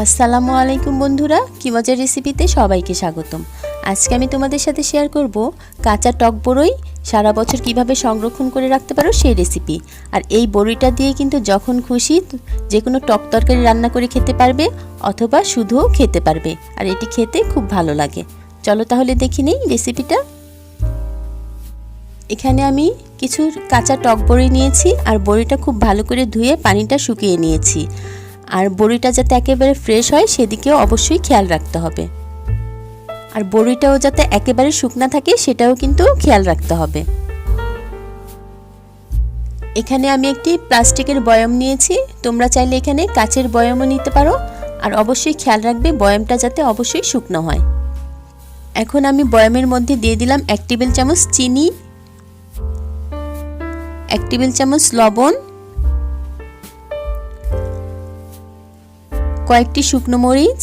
আসসালামু আলাইকুম বন্ধুরা, কি মজার রেসিপিতে সবাইকে স্বাগতম। আজকে আমি তোমাদের সাথে শেয়ার করব কাঁচা টক বড়ই সারা বছর কিভাবে সংরক্ষণ করে রাখতে পারো সেই রেসিপি। আর এই বড়িটা দিয়ে কিন্তু যখন খুশি যে কোনো টক তরকারি রান্না করে খেতে পারবে অথবা শুধুও খেতে পারবে, আর এটি খেতে খুব ভালো লাগে। চলো তাহলে দেখি নেই রেসিপিটা। এখানে আমি কিছু কাঁচা টক বড়ি নিয়েছি, আর বড়িটা খুব ভালো করে ধুয়ে পানিটা শুকিয়ে নিয়েছি। আর বড়িটা যাতে একেবারে ফ্রেশ হয় সেদিকেও অবশ্যই খেয়াল রাখতে হবে, আর বড়িটাও যাতে একেবারে শুকনা থাকে সেটাও কিন্তু খেয়াল রাখতে হবে। এখানে আমি একটি প্লাস্টিকের বয়াম নিয়েছি, তোমরা চাইলে এখানে কাচের বয়ামও নিতে পারো। আর অবশ্যই খেয়াল রাখবে বয়ামটা যাতে অবশ্যই শুকনো হয়। এখন আমি বয়ামের মধ্যে দিয়ে দিলাম 1 টেবিল চামচ চিনি, 1 টেবিল চামচ লবণ, কয়েকটি শুকনো মরিচ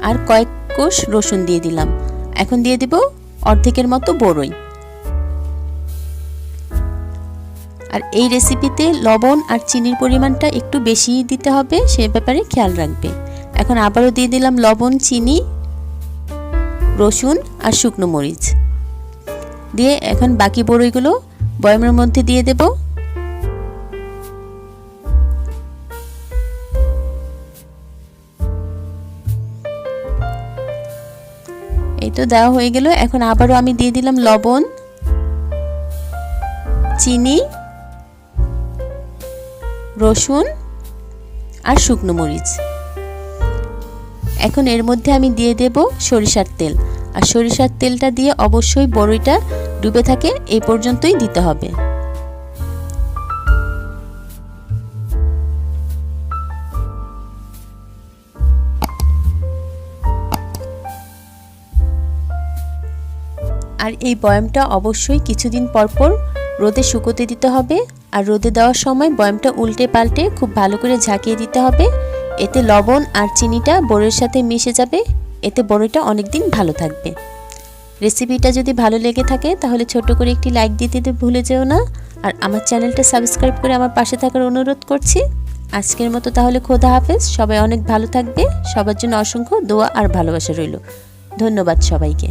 আর কয়েক কোষ রসুন দিয়ে দিলাম। এখন দিয়ে দিব অর্ধেকের মতো বড়ই। আর এই রেসিপিতে লবণ আর চিনির পরিমাণটা একটু বেশি দিতে হবে, সে ব্যাপারে খেয়াল রাখবে। এখন আবারও দিয়ে দিলাম লবণ, চিনি, রসুন আর শুকনো মরিচ দিয়ে এখন বাকি বড়ইগুলো বয়ামের মধ্যে দিয়ে দেব। এই তো দেওয়া হয়ে গেল। এখন আবারও আমি দিয়ে দিলাম লবণ, চিনি, রসুন আর শুকনো মরিচ। এখন এর মধ্যে আমি দিয়ে দেব সরিষার তেল, আর সরিষার তেলটা দিয়ে অবশ্যই বড়িটা ডুবে থাকে এই পর্যন্তই দিতে হবে। আর এই বয়ামটা অবশ্যই কিছুদিন পর পর রোদে শুকোতে দিতে হবে। আর রোদে দেওয়ার সময় বয়ামটা উল্টে পাল্টে খুব ভালো করে ঝাঁকিয়ে দিতে হবে। এতে লবণ আর চিনিটা বড়ির সাথে মিশে যাবে, এতে বড়িটা অনেক দিন ভালো থাকবে। রেসিপিটা যদি ভালো লেগে থাকে তাহলে ছোট করে একটি লাইক দিতে ভুলে যেও না। আর আমার চ্যানেলটা সাবস্ক্রাইব করে আমার পাশে থাকার অনুরোধ করছি। আজকের মতো তাহলে খোদা হাফেজ। সবাই অনেক ভালো থাকবে। সবার জন্য অসংখ্য দোয়া আর ভালোবাসা রইল। ধন্যবাদ সবাইকে।